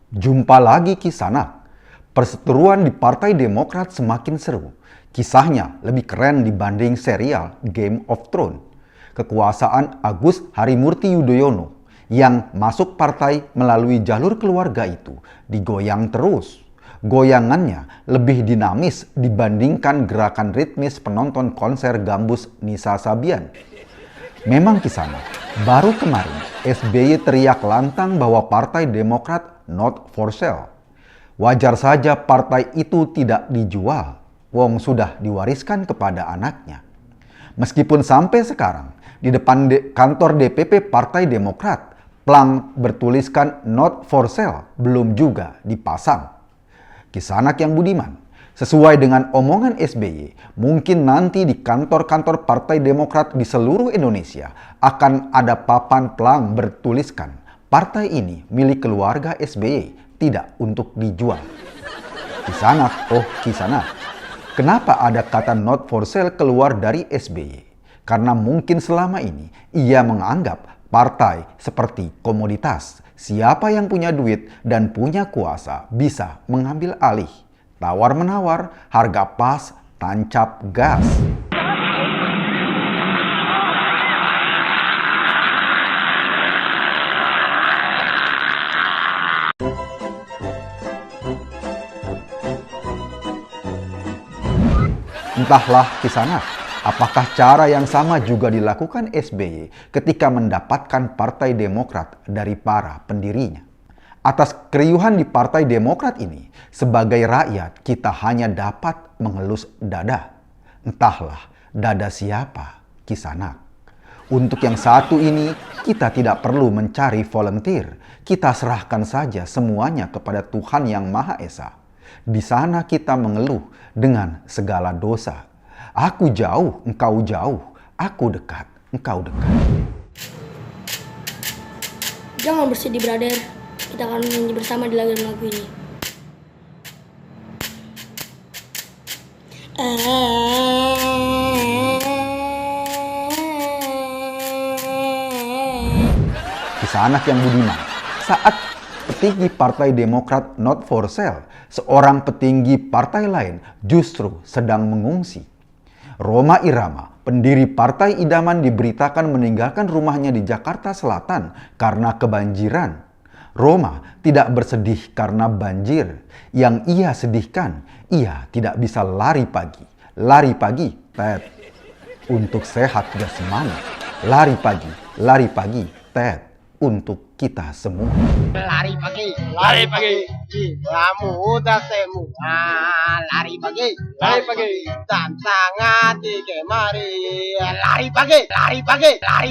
Jumpa lagi Kisanak. Perseteruan di Partai Demokrat semakin seru. Kisahnya lebih keren dibanding serial Game of Thrones. Kekuasaan Agus Harimurti Yudhoyono yang masuk partai melalui jalur keluarga itu digoyang terus. Goyangannya lebih dinamis dibandingkan gerakan ritmis penonton konser gambus Nisa Sabian. Memang Kisanak, baru kemarin SBY teriak lantang bahwa Partai Demokrat not for sale. Wajar saja partai itu tidak dijual, wong sudah diwariskan kepada anaknya. Meskipun sampai sekarang, di depan kantor DPP Partai Demokrat, plang bertuliskan not for sale belum juga dipasang. Kisanak yang budiman, sesuai dengan omongan SBY, mungkin nanti di kantor-kantor Partai Demokrat di seluruh Indonesia akan ada papan plang bertuliskan partai ini milik keluarga SBY, tidak untuk dijual. Kisanak, kenapa ada kata not for sale keluar dari SBY? Karena mungkin selama ini ia menganggap partai seperti komoditas. Siapa yang punya duit dan punya kuasa bisa mengambil alih. Tawar-menawar, harga pas, tancap gas. Entahlah Kisanak, apakah cara yang sama juga dilakukan SBY ketika mendapatkan Partai Demokrat dari para pendirinya. Atas keriuhan di Partai Demokrat ini, sebagai rakyat kita hanya dapat mengelus dada. Entahlah dada siapa, Kisanak. Untuk yang satu ini, kita tidak perlu mencari volunteer. Kita serahkan saja semuanya kepada Tuhan Yang Maha Esa. Di sana kita mengeluh dengan segala dosa. Aku jauh, engkau jauh. Aku dekat, engkau dekat. Jangan bersedih, brother. Kita akan menyanyi bersama di lagu ini. Kisanak yang budiman, saat petinggi Partai Demokrat not for sale, seorang petinggi partai lain justru sedang mengungsi. Rhoma Irama, pendiri Partai Idaman, diberitakan meninggalkan rumahnya di Jakarta Selatan karena kebanjiran. Rhoma tidak bersedih karena banjir. Yang ia sedihkan, ia tidak bisa lari pagi. Lari pagi, Ted. Untuk sehat jasmani. Lari pagi, Ted. Untuk kita semua. Lari pagi, muda semua. Lari pagi, tantangan di kemari. Lari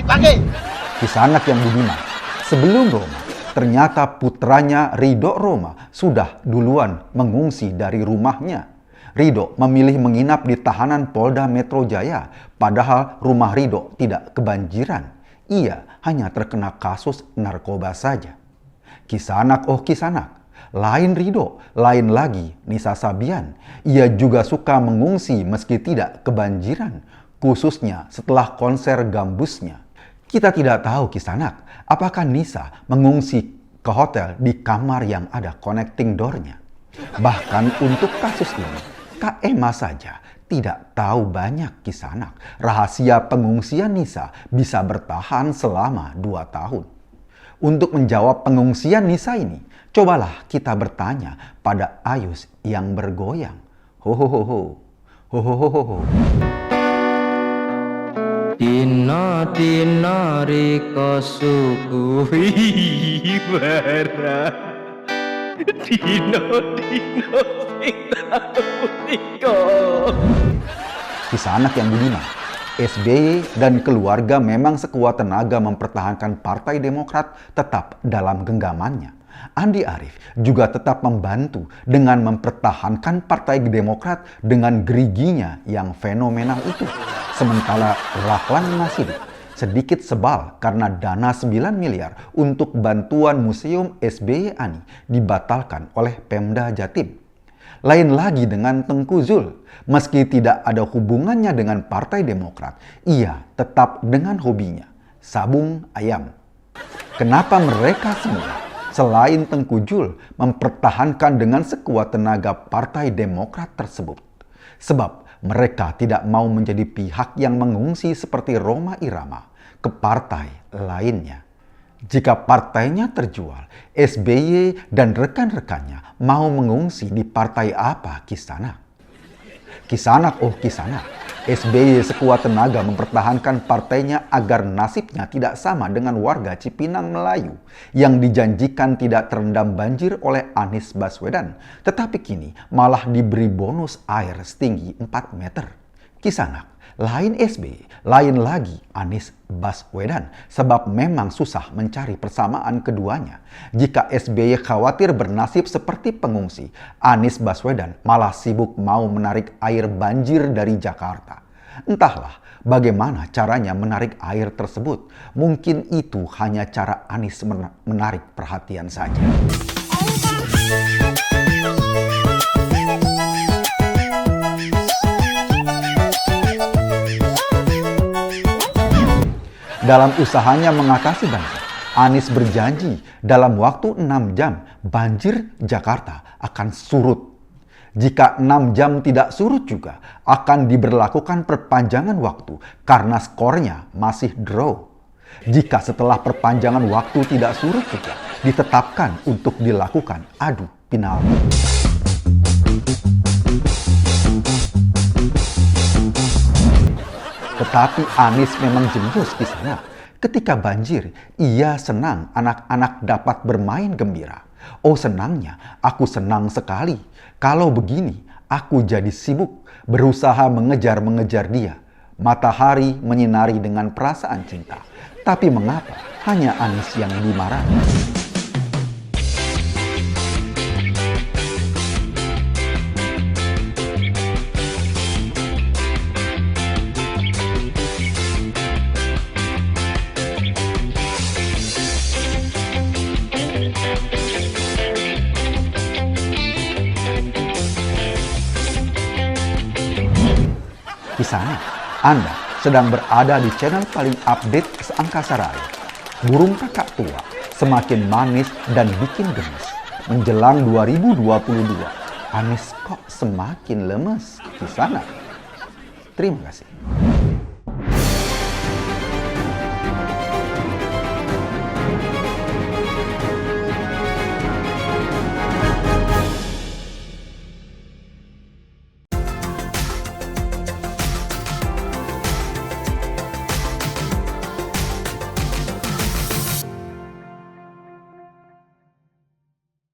pagi. Kisanak yang budiman, sebelum Rhoma, ternyata putranya Ridho Rhoma sudah duluan mengungsi dari rumahnya. Ridho memilih menginap di tahanan Polda Metro Jaya, padahal rumah Ridho tidak kebanjiran. Ia hanya terkena kasus narkoba saja. Kisanak, lain Ridho, lain lagi Nisa Sabian. Ia juga suka mengungsi meski tidak kebanjiran, khususnya setelah konser gambusnya. Kita tidak tahu Kisanak, apakah Nisa mengungsi ke hotel di kamar yang ada connecting door-nya. Bahkan untuk kasus ini, Kak Emma saja tidak tahu banyak Kisanak. Rahasia pengungsian Nisa bisa bertahan selama 2 tahun. Untuk menjawab pengungsian Nisa ini, cobalah kita bertanya pada Ayus yang bergoyang. Ho. Dino riko suguhi bara. Dino sing tau riko. Kisanak yang budiman, SBY dan keluarga memang sekuat tenaga mempertahankan Partai Demokrat tetap dalam genggamannya. Andi Arief juga tetap membantu dengan mempertahankan Partai Demokrat dengan geriginya yang fenomenal itu. Sementara Rahlan Nasidik sedikit sebal karena dana 9 miliar untuk bantuan Museum SBY Ani dibatalkan oleh Pemda Jatim. Lain lagi dengan Tengku Zul, meski tidak ada hubungannya dengan Partai Demokrat, ia tetap dengan hobinya, sabung ayam. Kenapa mereka semua selain Tengku Jul mempertahankan dengan sekuat tenaga Partai Demokrat tersebut. Sebab mereka tidak mau menjadi pihak yang mengungsi seperti Rhoma Irama ke partai lainnya. Jika partainya terjual, SBY dan rekan-rekannya mau mengungsi di partai apa Kisanak? Kisanak, oh Kisanak. SBY sekuat tenaga mempertahankan partainya agar nasibnya tidak sama dengan warga Cipinang Melayu yang dijanjikan tidak terendam banjir oleh Anies Baswedan, tetapi kini malah diberi bonus air setinggi 4 meter. Kisanak, lain SBY, lain lagi Anies Baswedan, sebab memang susah mencari persamaan keduanya. Jika SBY khawatir bernasib seperti pengungsi, Anies Baswedan malah sibuk mau menarik air banjir dari Jakarta. Entahlah bagaimana caranya menarik air tersebut. Mungkin itu hanya cara Anies menarik perhatian saja. Dalam usahanya mengatasi banjir, Anies berjanji dalam waktu 6 jam banjir Jakarta akan surut. Jika 6 jam tidak surut juga, akan diberlakukan perpanjangan waktu karena skornya masih draw. Jika setelah perpanjangan waktu tidak surut juga, ditetapkan untuk dilakukan adu penalti. Tetapi Anies memang jenius di sana. Ketika banjir, ia senang anak-anak dapat bermain gembira. Oh senangnya, aku senang sekali. Kalau begini, aku jadi sibuk berusaha mengejar-mengejar dia. Matahari menyinari dengan perasaan cinta. Tapi mengapa hanya Anies yang dimarahi? Di sana, Anda sedang berada di channel paling update seangkasa raya. Burung kakak tua semakin manis dan bikin gemes. Menjelang 2022, Anies kok semakin lemes di sana. Terima kasih.